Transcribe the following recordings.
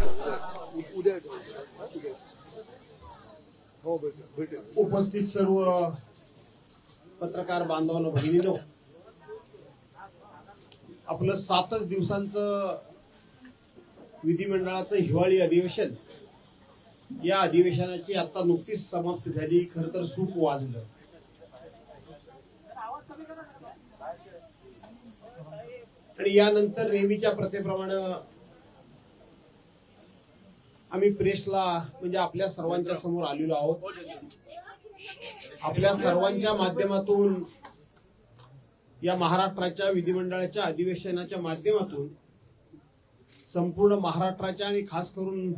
उद्या हो भेटेल. उपस्थित सर्व पत्रकार बांधवांनो, भगिनींनो, आपलं 7च दिवसांचं विधिमंडळाचं हिवाळी अधिवेशन, या अधिवेशनाची आता नुकतीच समाप्ती झाली. खरं तर सूप वाजलं. आणि यानंतर नेहमीच्या प्रथेप्रमाणे आम्ही प्रेसला म्हणजे आपल्या सर्वांच्या समोर आलेलो आहोत. आपल्या सर्वांच्या माध्यमातून या महाराष्ट्राच्या विधिमंडळाच्या अधिवेशनाच्या माध्यमातून संपूर्ण महाराष्ट्राच्या आणि खास करून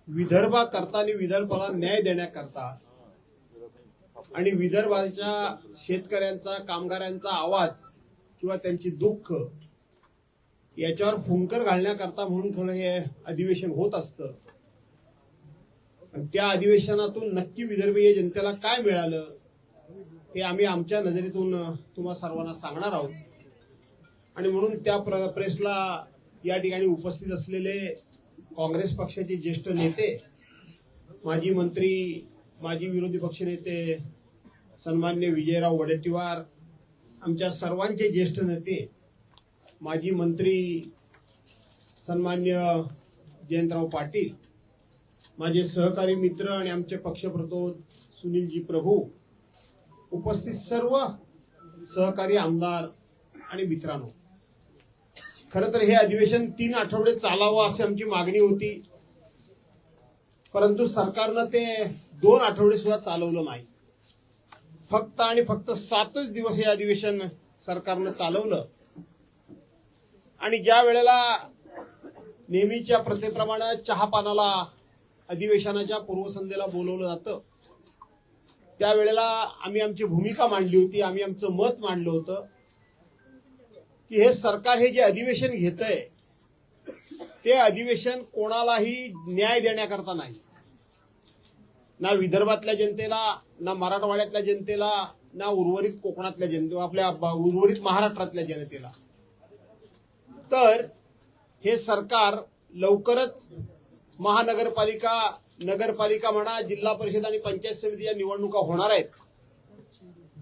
विदर्भाकरता आणि विदर्भाला न्याय देण्याकरता आणि विदर्भाच्या शेतकऱ्यांचा, कामगारांचा आवाज किंवा त्यांची दुःख याच्यावर फुंकर घालण्याकरता म्हणून खरं हे अधिवेशन होत असतं. त्या अधिवेशनातून नक्की विदर्भीय जनतेला काय मिळालं हे आम्ही आमच्या नजरेतून तुम्हा सर्वांना सांगणार आहोत. आणि म्हणून त्या प्रेसला या ठिकाणी उपस्थित असलेले काँग्रेस पक्षाचे ज्येष्ठ नेते, माजी मंत्री, माजी विरोधी पक्षनेते सन्मान्य विजयराव वडेट्टीवार, आमच्या सर्वांचे ज्येष्ठ नेते माजी मंत्री सन्मान्य जयंतराव पाटील, माझे सहकारी मित्र आणि आमचे पक्षप्रतोद सुनीलजी प्रभू, उपस्थित सर्व सहकारी आमदार आणि मित्रांनो, खरं तर हे अधिवेशन 3 आठवडे चालावं अशी आमची मागणी होती. परंतु सरकारनं ते 2 आठवडे सुद्धा चालवलं नाही. फक्त आणि फक्त 7च दिवस हे अधिवेशन सरकारनं चालवलं. आणि ज्या वेळेला नेहमीच्या प्रथेप्रमाणे चहापानाला अधिवेशनाच्या पूर्वसंध्येला बोलवलं जातं, त्यावेळेला आम्ही आमची भूमिका मांडली होती. आम्ही आमचं मत मांडलं होतं की हे सरकार हे जे अधिवेशन घेतंय ते अधिवेशन कोणालाही न्याय देण्याकरता नाही, ना विदर्भातल्या जनतेला, ना मराठवाड्यातल्या जनतेला, ना उर्वरित कोकणातल्या जनतेला, आपल्या उर्वरित महाराष्ट्रातल्या जनतेला. तर हे सरकार लवकरच महानगरपालिका, नगरपालिका म्हणा, जिल्हा परिषद आणि पंचायत समितीच्या निवडणुका होणार आहेत.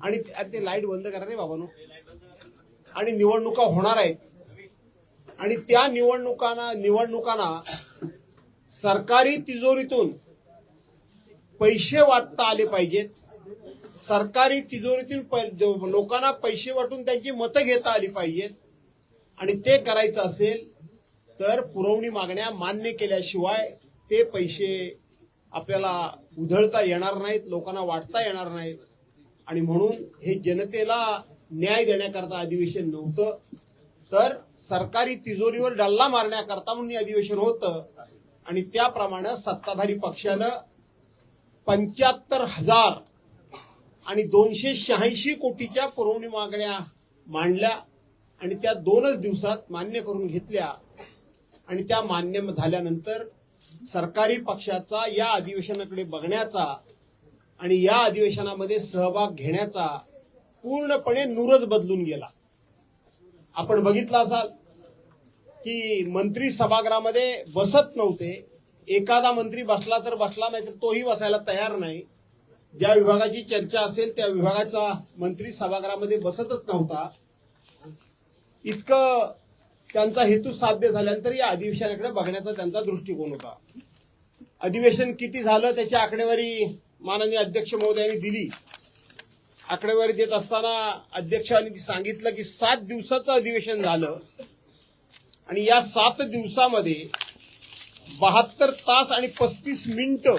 आणि ते लाईट बंद करा रे बाबांनो. आणि निवडणुका होणार आहेत. आणि त्या निवडणुकांना सरकारी तिजोरीतून पैसे वाटता आले पाहिजेत. सरकारी तिजोरीतून लोकांना पैसे वाटून त्यांची मतं घेता आली पाहिजेत. आणि ते करायचं असेल तर पुरवणी मागण्या मान्य केल्याशिवाय ते पैसे आपल्याला उधळता येणार नाहीत, लोकांना वाटता येणार नाहीत. आणि म्हणून हे जनतेला न्याय देण्याकरता अधिवेशन नव्हतं, तर सरकारी तिजोरीवर डल्ला मारण्याकरता म्हणून हे अधिवेशन होतं. आणि त्याप्रमाणे सत्ताधारी पक्षानं 75,000 आणि 286 कोटीच्या पुरवणी मागण्या मांडल्या आणि त्या 2च दिवसात मान्य करून घेतल्या. आणि त्या मान्य झाल्यानंतर सरकारी पक्षाचा या अधिवेशनाकडे बघण्याचा आणि या अधिवेशनामध्ये सहभाग घेण्याचा पूर्णपणे नूरच बदलून गेला. आपण बघितलं असाल की मंत्री सभागृहामध्ये बसत नव्हते. एखादा मंत्री बसला तर बसला, नाही तर तोही बसायला तयार नाही. ज्या विभागाची चर्चा असेल त्या विभागाचा मंत्री सभागृहामध्ये बसतच नव्हता. इतकं त्यांचा हेतू साध्य झाल्यानंतर या अधिवेशनाकडे बघण्याचा त्यांचा दृष्टिकोन होता. अधिवेशन किती झालं त्याची आकडेवारी माननीय अध्यक्ष महोदयांनी दिली. आकडेवारी देत असताना अध्यक्षांनी सांगितलं की 7 दिवसाचं अधिवेशन झालं आणि या 7 दिवसामध्ये 72 तास आणि 35 मिनिटं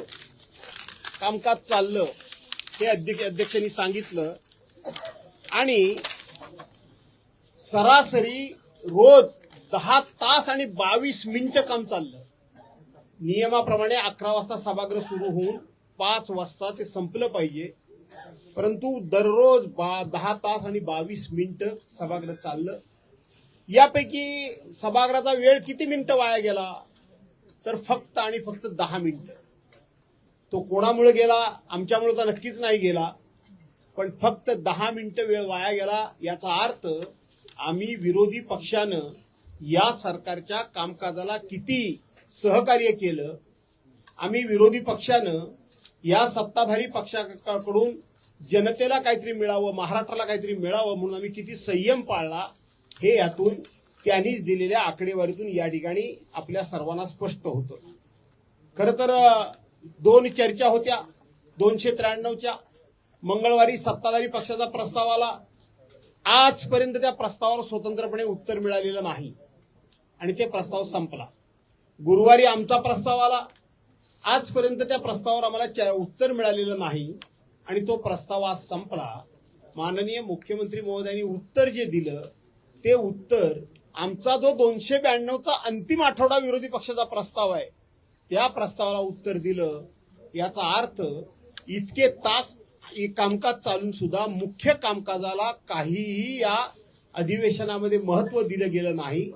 कामकाज चाललं, हे अध्यक्षांनी सांगितलं. आणि सरासरी रोज 10 तास आणि 22 मिनिटं काम चाललं. नियमाप्रमाणे 11 वाजता सभागृह सुरू होऊन 5 वाजता ते संपलं पाहिजे, परंतु दररोज 10 तास आणि 22 मिनिटं सभागृह चाललं. यापैकी सभागृहाचा वेळ किती मिनिटं वाया गेला तर फक्त आणि फक्त 10 मिनिटं. तो कोणामुळे गेला? आमच्यामुळे तर नक्कीच नाही गेला, पण फक्त 10 मिनिटं वेळ वाया गेला. याचा अर्थ आम्ही विरोधी पक्षानं या सरकारच्या कामकाजाला किती सहकार्य केलं. आम्ही विरोधी पक्षानं या सत्ताधारी पक्षाकडून जनतेला काहीतरी मिळावं, महाराष्ट्राला काहीतरी मिळावं म्हणून आम्ही किती संयम पाळला हे यातून त्यांनीच दिलेल्या आकडेवारीतून या ठिकाणी आपल्या सर्वांना स्पष्ट होतं. खरं तर 2 चर्चा होत्या 293च्या. मंगळवारी सत्ताधारी पक्षाचा प्रस्ताव आला. आजपर्यंत त्या प्रस्तावावर स्वतंत्रपणे उत्तर मिळालेलं नाही आणि ते प्रस्ताव संपला. गुरुवारी आमचा प्रस्ताव आला. आजपर्यंत त्या प्रस्तावावर आम्हाला उत्तर मिळालेलं नाही आणि तो प्रस्ताव आज संपला. माननीय मुख्यमंत्री महोदयांनी उत्तर जे दिलं ते उत्तर आमचा जो 292चा अंतिम आठवडा विरोधी पक्षाचा प्रस्ताव आहे त्या प्रस्तावाला उत्तर दिलं. याचा अर्थ इतके तास कामकाज चालून सुद्धा मुख्य कामकाजाला काहीही या अधिवेशनामध्ये महत्व दिलं गेलं नाही.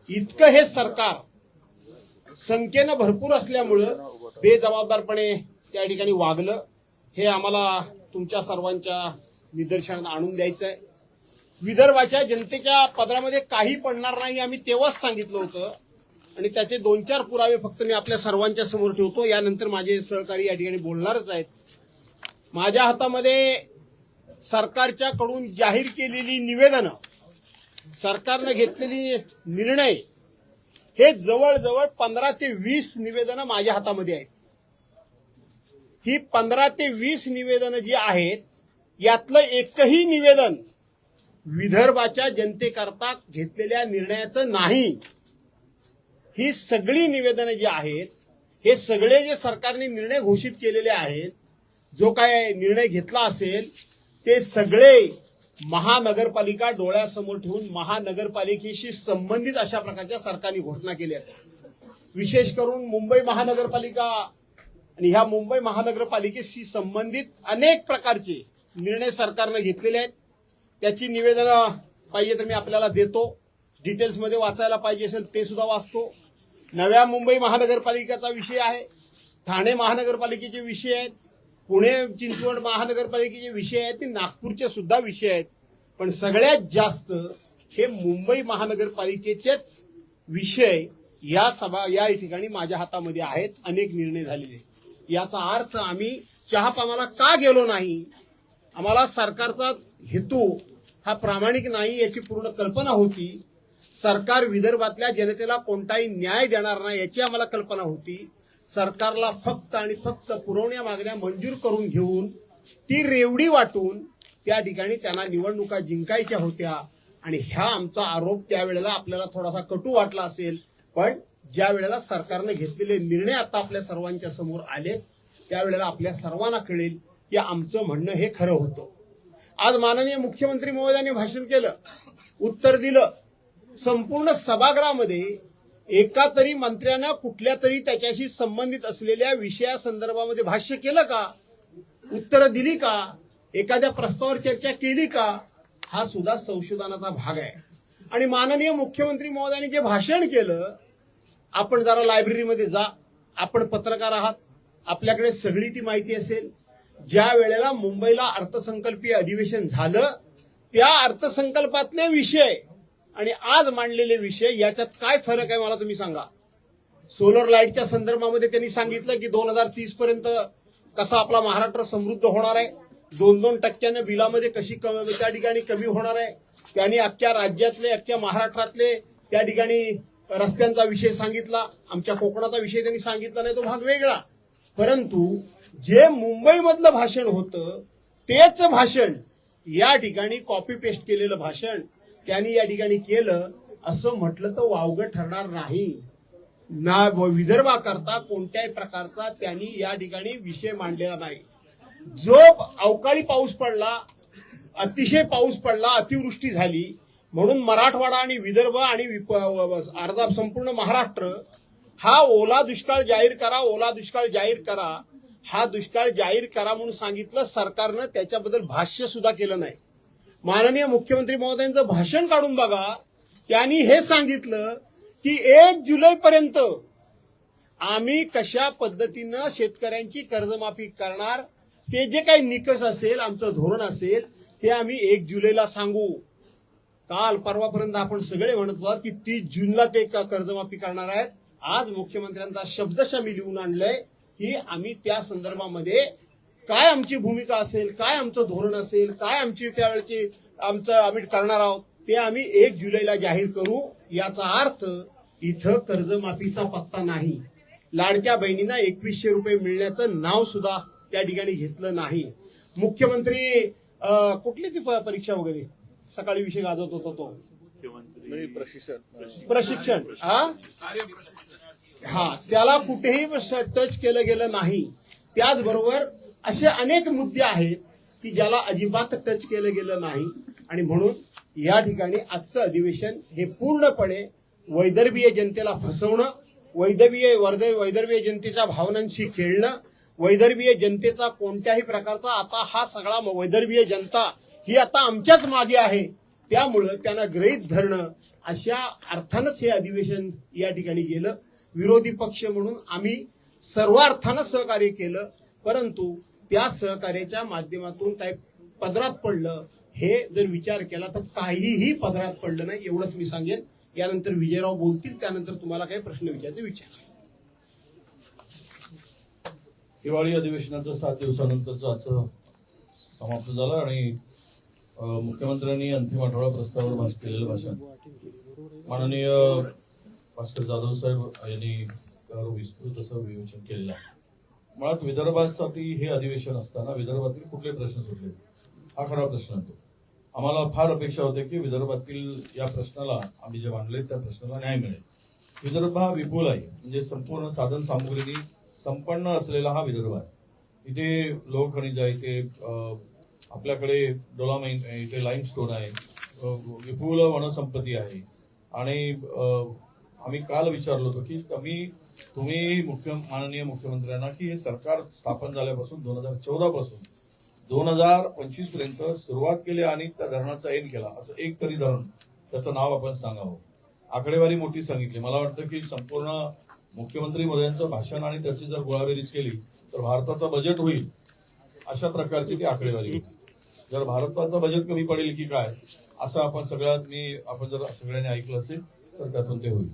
इतकं हे सरकार संख्येनं भरपूर असल्यामुळं बेजबाबदारपणे त्या ठिकाणी वागलं. हे आम्हाला तुमच्या सर्वांच्या निदर्शनात आणून द्यायचं आहे. विदर्भाच्या जनतेच्या पदरामध्ये काही पडणार नाही आम्ही तेव्हाच सांगितलं होतं आणि त्याचे 2-4 पुरावे फक्त मी आपल्या सर्वांच्या समोर ठेवतो. यानंतर माझे सहकारी या ठिकाणी बोलणारच आहेत. माझ्या हातामध्ये सरकारच्या कडून जाहीर केलेली निवेदनं, सरकारनं घेतलेली निर्णय हे जवळजवळ 15 ते 20 निवेदनं माझ्या हातामध्ये आहेत. ही 15 ते 20 निवेदनं जी आहेत यातलं एकही निवेदन विदर्भाच्या जनतेकरता घेतलेल्या निर्णयाचं नाही. ही सगळी निवेदनं जी आहेत हे सगळे जे सरकारने निर्णय घोषित केलेले आहेत, जो काय निर्णय घेतला असेल ते सगळे महानगरपालिका डोळ्यासमोर ठेवून महानगरपालिकेशी संबंधित अशा प्रकारच्या सरकारने घोषणा केल्या आहेत. विशेष करून मुंबई महानगरपालिका आणि ह्या मुंबई महानगरपालिकेशी संबंधित अनेक प्रकारचे निर्णय सरकारने घेतलेले आहेत. त्याची निवेदनं पाहिजे तर मी आपल्याला देतो. डिटेल्समध्ये वाचायला पाहिजे असेल ते सुद्धा वाचतो. नव्या मुंबई महानगरपालिकेचा विषय आहे, ठाणे महानगरपालिकेचे विषय आहेत, पुणे चिंचवड महानगरपालिकेचे विषय आहेत, ते नागपूरचे सुद्धा विषय आहेत. पण सगळ्यात जास्त हे मुंबई महानगरपालिकेचेच विषय या ठिकाणी माझ्या हातामध्ये आहेत. अनेक निर्णय झालेले. याचा अर्थ आम्ही चहापानाला का गेलो नाही, आम्हाला सरकारचा हेतू हा प्रामाणिक नाही याची पूर्ण कल्पना होती. सरकार विदर्भातल्या जनतेला कोणताही न्याय देणार नाही याची आम्हाला कल्पना होती. सरकारला फक्त आणि फक्त पुरवण्या मागण्या मंजूर करून घेऊन ती रेवडी वाटून त्या ठिकाणी त्यांना निवडणुका जिंकायच्या होत्या आणि हा आमचा आरोप त्यावेळेला आपल्याला थोडासा कटू वाटला असेल. पण ज्या वेळेला सरकारने घेतलेले निर्णय आता आपल्या सर्वांच्या समोर आले त्यावेळेला आपल्या सर्वांना कळेल की आमचं म्हणणं हे खरं होतं. आज माननीय मुख्यमंत्री महोदयांनी भाषण केलं, उत्तर दिलं. संपूर्ण सभागृहामध्ये एका तरी मंत्र्यानं कुठल्या तरी त्याच्याशी संबंधित असलेल्या विषयासंदर्भामध्ये भाष्य केलं का, उत्तरं दिली का, एखाद्या प्रस्तावावर चर्चा केली का, हा सुद्धा संशोधनाचा भाग आहे. आणि माननीय मुख्यमंत्री महोदयांनी जे भाषण केलं, आपण जरा लायब्ररीमध्ये जा, आपण पत्रकार आहात, आपल्याकडे सगळी ती माहिती असेल. ज्या वेळेला मुंबईला अर्थसंकल्पीय अधिवेशन झालं त्या अर्थसंकल्पातले विषय आणि आज मांडलेले विषय याच्यात काय फरक आहे मला तुम्ही सांगा. सोलर लाईटच्या संदर्भामध्ये त्यांनी सांगितलं की 2030 पर्यंत कसा आपला महाराष्ट्र समृद्ध होणार आहे, 2-2% बिलामध्ये कशी त्या ठिकाणी कमी होणार आहे. त्यांनी अख्ख्या राज्यातले अख्ख्या महाराष्ट्रातले त्या ठिकाणी रस्त्यांचा विषय सांगितला. आमच्या कोकणाचा विषय त्यांनी सांगितला नाही, तो भाग वेगळा. परंतु जे मुंबईमधलं भाषण होतं तेच भाषण या ठिकाणी कॉपी पेस्ट केलेलं भाषण त्यांनी या ठिकाणी केलं असं म्हटलं तर वावगं ठरणार नाही. ना विदर्भाकरता कोणत्याही प्रकारचा त्यांनी या ठिकाणी विषय मांडलेला नाही. जो अवकाळी पाऊस पडला, अतिशय पाऊस पडला, अतिवृष्टी झाली म्हणून मराठवाडा आणि विदर्भ आणि अर्धा संपूर्ण महाराष्ट्र हा ओला दुष्काळ जाहीर करा, ओला दुष्काळ जाहीर करा, हा दुष्काळ जाहीर करा म्हणून सांगितलं. सरकारनं त्याच्याबद्दल भाष्य सुद्धा केलं नाही. माननीय मुख्यमंत्री महोदयांचं भाषण काढून बघा. त्यांनी हे सांगितलं की 1 जुलैपर्यंत आम्ही कशा पद्धतीनं शेतकऱ्यांची कर्जमाफी करणार, ते जे काही निकष असेल, आमचं धोरण असेल ते आम्ही 1 जुलैला सांगू. काल परवापर्यंत आपण सगळे म्हणत होतो की 30 जूनला ते कर्जमाफी करणार आहेत. आज मुख्यमंत्र्यांचा शब्दशः मी लिहून आणलंय की आम्ही त्या संदर्भामध्ये काय आमची भूमिका असेल, काय आमचं धोरण असेल, काय आमची त्यावेळेची आम्ही करणार आहोत ते आम्ही 1 जुलैला जाहीर करू. याचा अर्थ इथं कर्जमाफीचा पत्ता नाही. लाडक्या बहिणींना 2100 रुपये मिळण्याचं नाव सुद्धा त्या ठिकाणी घेतलं नाही. मुख्यमंत्री कुठली ती परीक्षा वगैरे सकाळी विषय गाजवत होता तो प्रशिक्षण त्याला कुठेही टच केलं गेलं नाही. त्याचबरोबर असे अनेक मुद्दे आहेत की ज्याला अजिबात टच केलं गेलं नाही. आणि म्हणून या ठिकाणी आजचं अधिवेशन हे पूर्णपणे वैदर्भीय जनतेला फसवणं, वैदर्भीय जनतेच्या भावनांशी खेळणं, वैदर्भीय जनतेचा कोणत्याही प्रकारचा आता हा सगळा वैदर्भीय जनता ही आता आमच्याच मागे आहे त्यामुळं त्यांना गृहीत धरणं अशा अर्थानंच हे अधिवेशन या ठिकाणी गेलं. विरोधी पक्ष म्हणून आम्ही सर्व अर्थानं सहकार्य केलं, परंतु त्या सहकार्याच्या माध्यमातून काही पदरात पडलं हे जर विचार केला तर काहीही पदरात पडलं नाही एवढंच मी सांगेन. यानंतर विजयराव बोलतील, त्यानंतर तुम्हाला काही प्रश्न विचारायचे विचारा. हिवाळी अधिवेशनाचं 7 दिवसानंतरचं आजचं समाप्त झालं आणि मुख्यमंत्र्यांनी अंतिम आठवडा प्रस्तावावर केलेलं भाषण माननीय भास्कर जाधव साहेब यांनी विस्तृत असं विवेचन केलेलं आहे. मुळात विदर्भासाठी हे अधिवेशन असताना विदर्भातील कुठले प्रश्न सुटले हा खरा प्रश्न होतो. आम्हाला फार अपेक्षा होते की विदर्भातील या प्रश्नाला आम्ही जे मांडले त्या प्रश्नाला न्याय मिळेल. विदर्भ हा विपुल आहे, म्हणजे संपूर्ण साधन सामुग्रीने संपन्न असलेला हा विदर्भ आहे. इथे लोहखनिज आहे, इथे आपल्याकडे डोलामाइन, इथे लाईमस्टोन आहे, विपुल वनसंपत्ती आहे. आणि आम्ही काल विचारलो होतो की तुम्ही माननीय मुख्यमंत्र्यांना की हे सरकार स्थापन झाल्यापासून 2014 पासून 2025 पर्यंत सुरुवात केली आणि त्या धरणाचा ऐन केला असं एक तरी धरण त्याचं नाव आपण सांगावं. आकडेवारी मोठी सांगितली. मला वाटतं की संपूर्ण मुख्यमंत्री मोदयांचं भाषण आणि त्याची जर गोळाबेरीज केली तर भारताचं बजेट होईल अशा प्रकारची ती आकडेवारी होती. जर भारताचं बजेट कमी पडेल की काय असं आपण जर सगळ्यांनी ऐकलं असेल तर त्यातून ते होईल.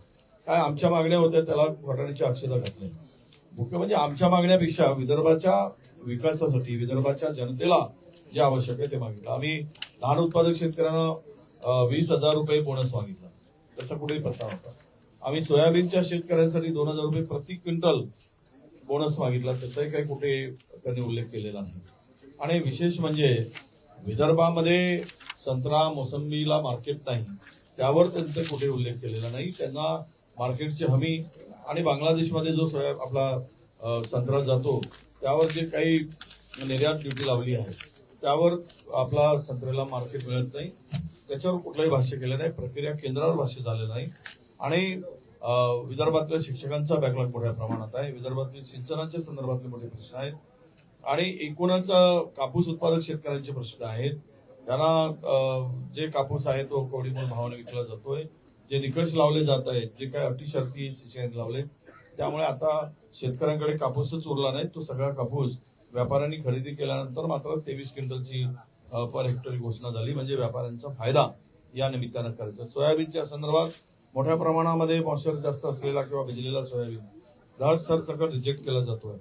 काय आमच्या मागण्या होत्या त्याला घोटाळ्याच्या अक्षता घातल्या. मुख्य म्हणजे आमच्या मागण्यापेक्षा विदर्भाच्या विकासासाठी विदर्भाच्या जनतेला जे आवश्यक आहे ते मागितलं. आम्ही लहान उत्पादक शेतकऱ्यांना 20,000 रुपये बोनस मागितला, त्याचा कुठेही पत्ता नव्हता. आम्ही सोयाबीनच्या शेतकऱ्यांसाठी 2,000 रुपये प्रति क्विंटल बोनस मागितला, त्याचाही काही कुठे त्यांनी उल्लेख केलेला नाही. आणि विशेष म्हणजे विदर्भामध्ये संत्रा मोसंबीला मार्केट नाही त्यावर त्यांचा कुठे उल्लेख केलेला नाही. त्यांना मार्केटची हमी आणि बांगलादेशमध्ये जो आपला संत्रा जातो त्यावर जे काही निर्यात ड्युटी लावली आहे त्यावर आपला संत्र्याला मार्केट मिळत नाही, त्याच्यावर कुठलंही भाष्य केलं नाही. प्रक्रिया केंद्रावर भाष्य झालं नाही. आणि विदर्भातल्या शिक्षकांचा बॅकलॉग मोठ्या प्रमाणात आहे. विदर्भातील सिंचनाच्या संदर्भातले मोठे प्रश्न आहेत. आणि एकूणच कापूस उत्पादक शेतकऱ्यांचे प्रश्न आहेत. त्यांना जे कापूस आहे तो कवडीमोल भावाने विकला जातोय, जे निकष लावले जात आहेत, जे काही अटी शर्ती सिंचनाने लावले, त्यामुळे आता शेतकऱ्यांकडे कापूसच उरला नाही. तो सगळा कापूस व्यापाऱ्यांनी खरेदी केल्यानंतर मात्र 23 क्विंटलची पर हेक्टरी घोषणा झाली, म्हणजे व्यापाऱ्यांचा फायदा या निमित्तानं करायचा. सोयाबीनच्या संदर्भात मोठ्या प्रमाणामध्ये मॉइश्चर जास्त असलेला किंवा भिजलेला सोयाबीन धड सरसकट रिजेक्ट केला जातोय.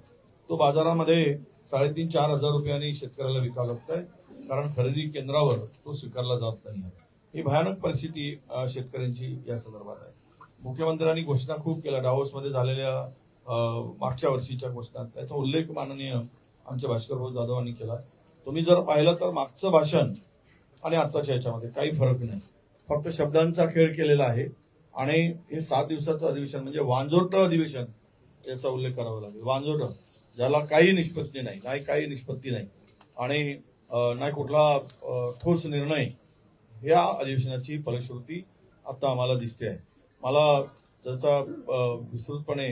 तो बाजारामध्ये 3,500-4,000 रुपयांनी शेतकऱ्याला विकावा लागतोय, कारण खरेदी केंद्रावर तो स्वीकारला जात नाही. ही भयानक परिस्थिती शेतकऱ्यांची या संदर्भात आहे. मुख्यमंत्र्यांनी घोषणा खूप केल्या डावोसमध्ये झालेल्या मागच्या वर्षीच्या घोषणा, त्याचा उल्लेख माननीय आमच्या भास्करभाऊ जाधवांनी केला. तुम्ही जर पाहिलं तर मागचं भाषण आणि आताच्या याच्यामध्ये काही फरक नाही, फक्त शब्दांचा खेळ केलेला आहे. आणि हे 7 दिवसाचं अधिवेशन म्हणजे वांजोरटं अधिवेशन याचा उल्लेख करावा लागेल. वांजोरटं, ज्याला काही निष्पत्ती नाही, काही निष्पत्ती नाही आणि नाही कुठला ठोस निर्णय, या अधिवेशनाची फलश्रुती आता आम्हाला दिसते आहे. मला त्याचा विस्तृतपणे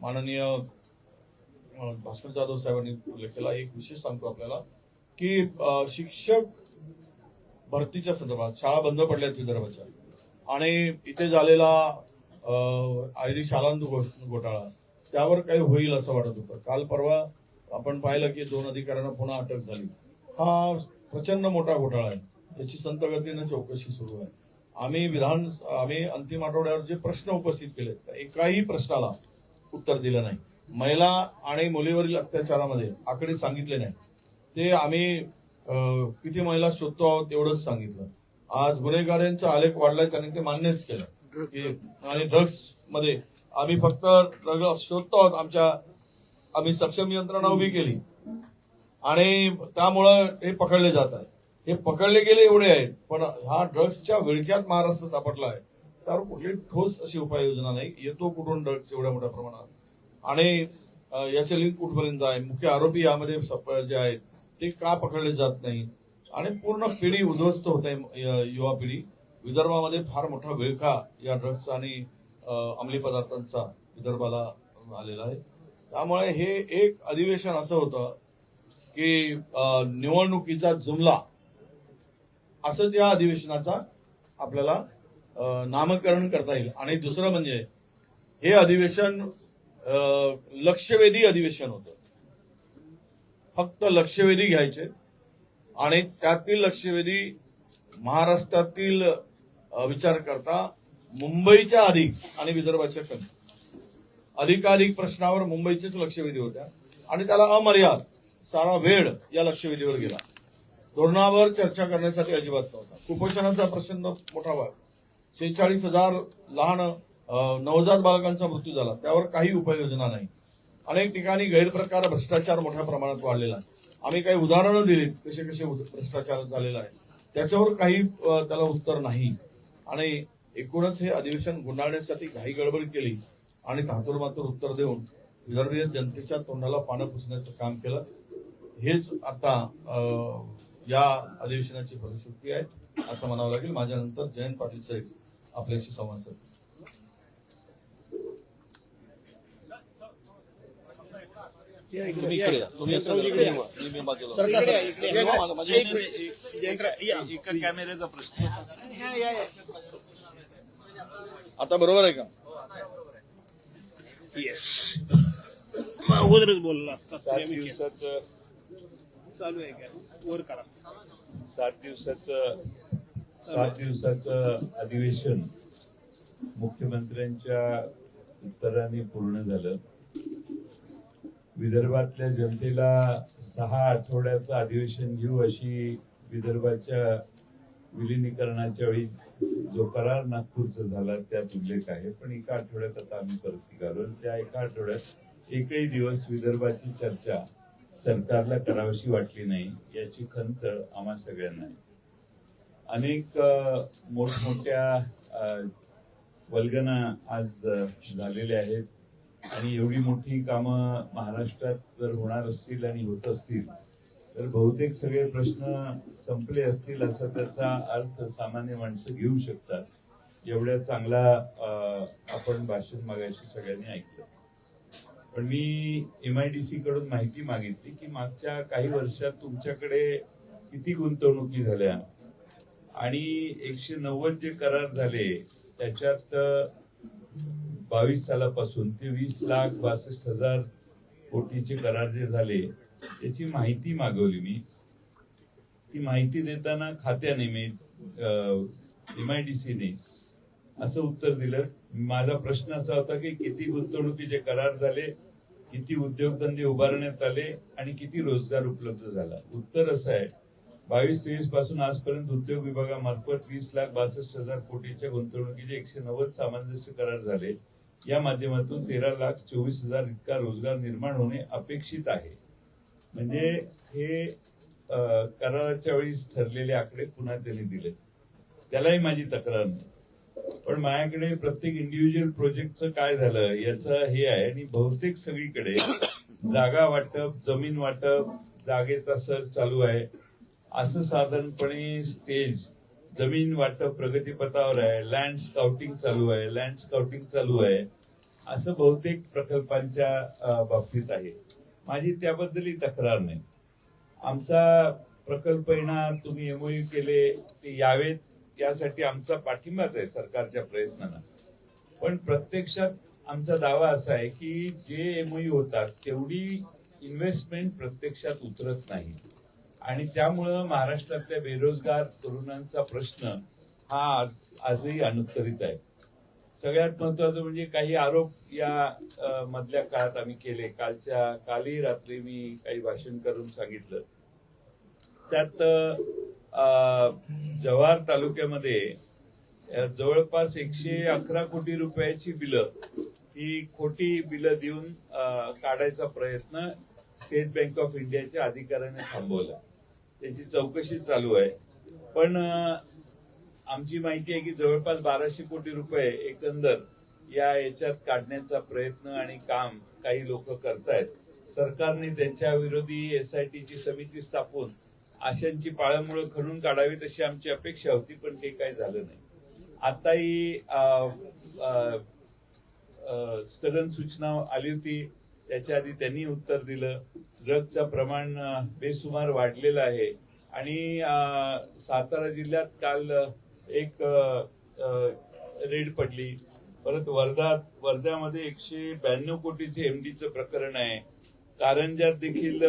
माननीय भास्कर जाधव साहेबांनी उल्लेख केला. एक विशेष सांगतो आपल्याला की शिक्षक भरतीच्या संदर्भात शाळा बंद पडल्यात विदर्भाच्या, आणि इथे झालेला आयडी शालांत घोटाळा त्यावर काही होईल असं वाटत होतं. काल परवा आपण पाहिलं की 2 अधिकाऱ्यांना पुन्हा अटक झाली. हा प्रचंड मोठा घोटाळा आहे, याची संत गतीनं चौकशी सुरू आहे. आम्ही अंतिम आठवड्यावर जे प्रश्न उपस्थित केले त्या एकाही प्रश्नाला उत्तर दिलं नाही. महिला आणि मुलीवरील अत्याचारामध्ये आकडे सांगितले नाही. ते आम्ही किती महिला शोधतो आहोत एवढंच सांगितलं. आज गुन्हेगारांचा आलेख वाढलाय त्यांनी ते मान्यच केलं की आणि ड्रग्स मध्ये आम्ही फक्त ड्रग्स शोधतो आहोत. आम्ही सक्षम यंत्रणा उभी केली आणि त्यामुळं हे पकडले जात आहे. हे पकडले गेले एवढे आहेत, पण हा ड्रग्सच्या विळख्यात महाराष्ट्र सापडला आहे. त्यावर कुठली ठोस अशी उपाययोजना नाही. येतो कुठून ड्रग्स एवढ्या मोठ्या प्रमाणात आणि याचे लिंक कुठपर्यंत आहे, मुख्य आरोपी यामध्ये जे आहेत ते का पकडले जात नाही आणि पूर्ण पिढी उद्ध्वस्त होत आहे. युवा पिढी विदर्भामध्ये फार मोठा विळखा या ड्रग्स आणि अंमली पदार्थांचा विदर्भाला आलेला आहे. त्यामुळे हे एक अधिवेशन असं होतं की निवडणुकीचा जुमला असं त्या अधिवेशनाचा आपल्याला नामकरण करता येईल. आणि दुसरं म्हणजे हे अधिवेशन लक्षवेधी अधिवेशन होतं. फक्त लक्षवेधी घ्यायचे आणि त्यातील लक्षवेधी महाराष्ट्रातील विचार करता मुंबईच्या अधिक आणि विदर्भाच्या कमी. अधिकाधिक प्रश्नावर मुंबईचेच लक्षवेधी होत्या आणि त्याला अमर्याद सारा वेळ या लक्षवेधीवर गेला. धोरणावर चर्चा करण्यासाठी अजिबात नव्हता. कुपोषणाचा प्रश्न मोठा वाढ, 46,000 लहान नवजात बालकांचा मृत्यू झाला, त्यावर काही उपाययोजना नाही. अनेक ठिकाणी गैरप्रकार भ्रष्टाचार मोठ्या प्रमाणात वाढलेला आहे. आम्ही काही उदाहरणं दिलीत कसे कसे भ्रष्टाचार झालेला आहे, त्याच्यावर काही त्याला उत्तर नाही. आणि एकूणच हे अधिवेशन गुंडाळण्यासाठी घाई गडबड केली आणि तातोरमातोर उत्तर देऊन विदर्भीय जनतेच्या तोंडाला पानं पुसण्याचं काम केलं. हेच आता या अधिवेशनाची फलश्रुती आहे असं म्हणावं लागेल. माझ्यानंतर जयंत पाटील साहेब आपल्याशी संवाद साधतील. तुम्ही इकडे या. तुम्ही मी बाजूला. एका कॅमेऱ्याचा प्रश्न. आता बरोबर आहे का? येस, अगोदरच बोलला. 7 दिवसाचं चालू आहे का? वर करा. 7 दिवसाचं अधिवेशन मुख्यमंत्र्यांच्या उत्तराने पूर्ण झालं. विदर्भातल्या जनतेला 6 आठवड्याचं अधिवेशन घेऊ अशी विदर्भाच्या विलिनीकरणाच्या वेळी जो करार नागपूरचा झाला त्यात उल्लेख आहे. पण एका आठवड्यात आता आम्ही परत निघालो. त्या एका आठवड्यात एकही दिवस विदर्भाची चर्चा सरकारला करावीशी वाटली नाही याची खंत आम्हा सगळ्यांना आहे. अनेक मोठमोठ्या वल्गना आज झालेल्या आहेत आणि एवढी मोठी कामं महाराष्ट्रात जर होणार असतील आणि होत असतील तर बहुतेक सगळे प्रश्न संपले असतील असा त्याचा अर्थ सामान्य माणसं घेऊ शकतात. एवढ्या चांगला आपण भाषण मागायची सगळ्यांनी ऐकलं. पण मी MIDC कडून माहिती मागितली की मागच्या काही वर्षात तुमच्याकडे किती गुंतवणुकी झाल्या आणि 190 जे करार झाले त्याच्यात 22 सालापासून ते 20,62,000 कोटीचे करार जे झाले त्याची माहिती मागवली मी. ती माहिती देताना खात्याने MIDC ने असं उत्तर दिलं. माझा प्रश्न असा होता की किती गुंतवणुकीचे करार झाले, किती उद्योगधंदे उभारण्यात आले आणि किती रोजगार उपलब्ध झाला. उत्तर असं आहे 22-23 पासून आजपर्यंत उद्योग विभागामार्फत 20,62,000 कोटीच्या गुंतवणुकीचे 190 सामंजस्य करार झाले. या माध्यमातून 13,24,000 इतका रोजगार निर्माण होणे अपेक्षित आहे. म्हणजे हे कराराच्या वेळीस ठरलेले आकडे पुन्हा त्यांनी दिले. त्यालाही माझी तक्रार नाही. पण माझ्याकडे प्रत्येक इंडिव्हिज्युअल प्रोजेक्टचं काय झालं याचं हे आहे आणि बहुतेक सगळीकडे जागा वाटप, जमीन वाटप, जागेचा सर्च चालू आहे. असं साधारणपणे स्टेज जमीन वाटप प्रगतीपथावर आहे, लँड स्काउटिंग चालू आहे, असं बहुतेक प्रकल्पांच्या बाबतीत आहे. माझी त्याबद्दलही तक्रार नाही. आमचा प्रकल्प येणार, तुम्ही MOU केले ते यावेत यासाठी आमचा पाठिंबाच आहे सरकारच्या प्रयत्नांना. पण प्रत्यक्षात आमचा दावा असा आहे की जे MOU होतात तेवढी इन्व्हेस्टमेंट प्रत्यक्षात उतरत नाही आणि त्यामुळं महाराष्ट्रातल्या बेरोजगार तरुणांचा प्रश्न हा आजही अनुत्तरित आहे. सगळ्यात महत्वाचं म्हणजे काही आरोप या मधल्या काळात आम्ही केले. कालही रात्री मी काही भाषण करून सांगितलं. त्यात जव्हार तालुक्यामध्ये जवळपास 111 कोटी रुपयाची बिलं ही खोटी बिलं देऊन काढायचा प्रयत्न स्टेट बँक ऑफ इंडियाच्या अधिकाऱ्याने थांबवला. त्याची चौकशी चालू आहे. पण आमची माहिती आहे की जवळपास 1200 कोटी रुपये एकंदर याच्यात काढण्याचा प्रयत्न आणि काम काही लोक करतायत. सरकारने त्यांच्या विरोधी SITची समिती स्थापून आशांची पाळंमुळं खणून काढावी तशी आमची अपेक्षा होती, पण ते काही झालं नाही. आताही स्थगन सूचना आली होती, त्याच्या आधी त्यांनी उत्तर दिलं. ड्रग्जचं प्रमाण बेसुमार वाढलेलं आहे आणि सातारा जिल्ह्यात काल एक रेड पडली. परत वर्ध्यामध्ये 192 कोटीचे MDचं प्रकरण आहे. कारंज्यात देखील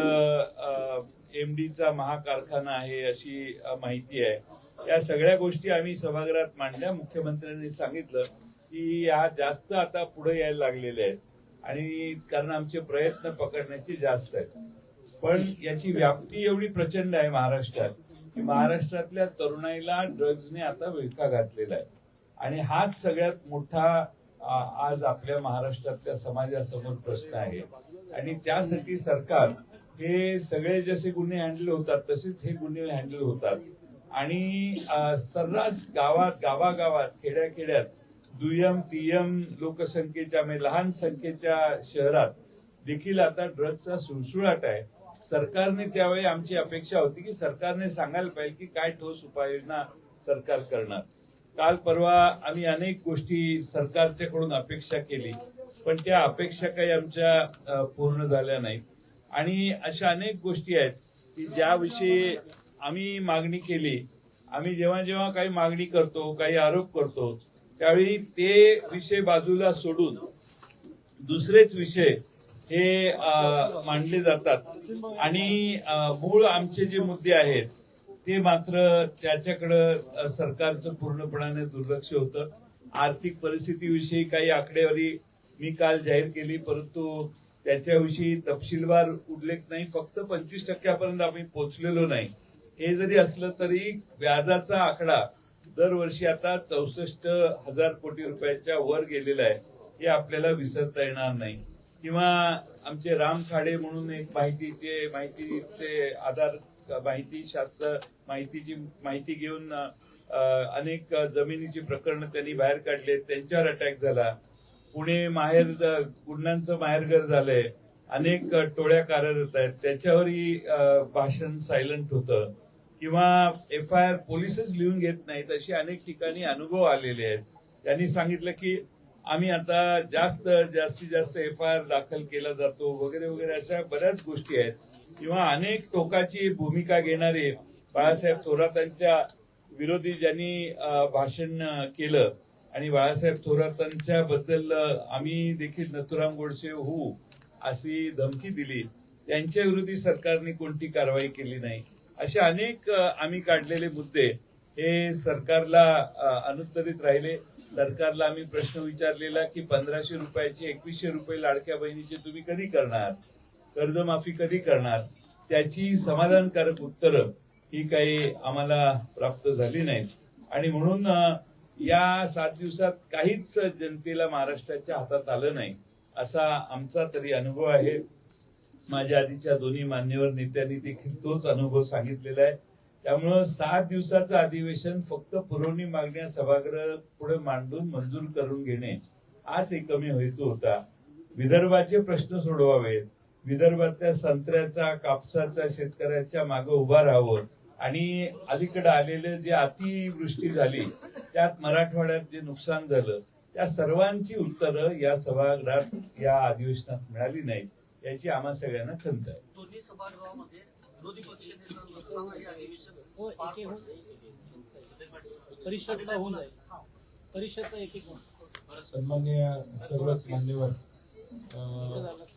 MDचा महाकारखाना आहे अशी माहिती आहे. या सगळ्या गोष्टी आम्ही सभागृहात मांडल्या. मुख्यमंत्र्यांनी सांगितलं की ह्या जास्त आता पुढे यायला लागलेल्या आहेत आणि कारण आमचे प्रयत्न पकडण्याचे जास्त आहेत. पण याची व्याप्ती एवढी प्रचंड आहे महाराष्ट्रात की महाराष्ट्रातल्या तरुणाईला ड्रग्जने आता विळखा घातलेला आहे. आणि हाच सगळ्यात मोठा आज आपल्या महाराष्ट्रातल्या समाजासमोर प्रश्न आहे. आणि त्यासाठी सरकार हे सगळे जसे गुन्हे हँडल होतात तसेच हे गुन्हे हँडल होतात. आणि सर्रास गावागावात खेड्याखेड्यात दुय्यम तिय्यम लोकसंख्येच्या म्हणजे लहान संख्येच्या शहरात देखील आता ड्रग्जचा सुळसुळाट आहे. सरकारने त्यावेळी आमची अपेक्षा होती की सरकारने सांगायला पाहिजे की काय ठोस उपाययोजना सरकार करणार. काल परवा आम्ही अनेक गोष्टी सरकारच्याकडून अपेक्षा केली, पण त्या अपेक्षा काही आमच्या पूर्ण झाल्या नाहीत. आणि अशा अनेक गोष्टी आहेत की ज्याविषयी आम्ही मागणी केली. आम्ही जेव्हा जेव्हा काही मागणी करतो, काही आरोप करतो, त्यावेळी ते विषय बाजूला सोडून दुसरेच विषय हे मांडले जातात आणि मूळ आमचे जे मुद्दे आहेत ते मात्र त्याच्याकडं सरकारचं पूर्णपणाने दुर्लक्ष होतं. आर्थिक परिस्थितीविषयी काही आकडेवारी मी काल जाहीर केली, परंतु त्याच्याविषयी तपशीलवार उल्लेख नाही. फक्त 25% आम्ही पोहोचलेलो नाही. हे जरी असलं तरी व्याजाचा आकडा दरवर्षी आता 64,000 कोटी रुपयाच्या वर गेलेला आहे. हे आपल्याला विसरता येणार नाही. किंवा आमचे राम खाडे म्हणून एक माहितीचे आधार माहितीशास्त्र माहिती घेऊन अनेक जमिनीची प्रकरणं त्यांनी बाहेर काढले, त्यांच्यावर अटॅक झाला. पुणे गुन्ह्यांचं माहेरघर झालंय. अनेक टोळ्या कार्यरत आहेत, त्याच्यावरही भाषण सायलंट होतं. किंवा FIR पोलीसच लिहून घेत नाहीत, अशी अनेक ठिकाणी अनुभव आलेले आहेत. त्यांनी सांगितलं की आम्ही आता जास्तीत जास्त FIR दाखल केला जातो वगैरे वगैरे अशा बऱ्याच गोष्टी आहेत. किंवा अनेक टोकाची भूमिका घेणारे बाळासाहेब थोरातांच्या विरोधी ज्यांनी भाषण केलं आणि बाळासाहेब थोरातांच्या बद्दल आम्ही देखील नथुराम गोडसे होऊ अशी धमकी दिली, त्यांच्या विरोधी सरकारने कोणती कारवाई केली नाही. अशा अनेक आम्ही काढलेले मुद्दे हे सरकारला अनुत्तरित राहिले. सरकारला आम्ही प्रश्न विचारलेला की 1500 रुपयाचे 2100 रुपये लाडक्या बहिणीचे तुम्ही कधी करणार, कर्जमाफी कधी करणार, त्याची समाधानकारक उत्तरं ही काही आम्हाला प्राप्त झाली नाहीत. आणि म्हणून या 7 दिवसात काहीच जनतेला महाराष्ट्राच्या हातात आलं नाही असा आमचा तरी अनुभव आहे. माझ्या आधीच्या दोन्ही मान्यवर नेत्यांनी देखील तोच अनुभव सांगितलेला आहे. त्यामुळं 7 दिवसाचं अधिवेशन फक्त पुरवणी मागण्या सभागृह पुढे मांडून मंजूर करून घेणे हाच एकमेव हेतू होता. विदर्भाचे प्रश्न सोडवावेत, विदर्भातल्या संत्र्याचा कापसाचा शेतकऱ्याच्या मागे उभा राहावं आणि अलीकडे आलेले जे अतिवृष्टी झाली त्यात मराठवाड्यात जे नुकसान झालं त्या सर्वांची उत्तरं या सभागृहात या अधिवेशनात मिळाली नाहीत, याची आम्हा सगळ्यांना खंत आहे. दोन्ही सभागृहामध्ये विरोधी पक्ष नेता नसताना हे अधिवेशन पार परिषदचा होऊन जाईल. परिषदचा एक सन्मान्य सर्वच मान्यवर झालं.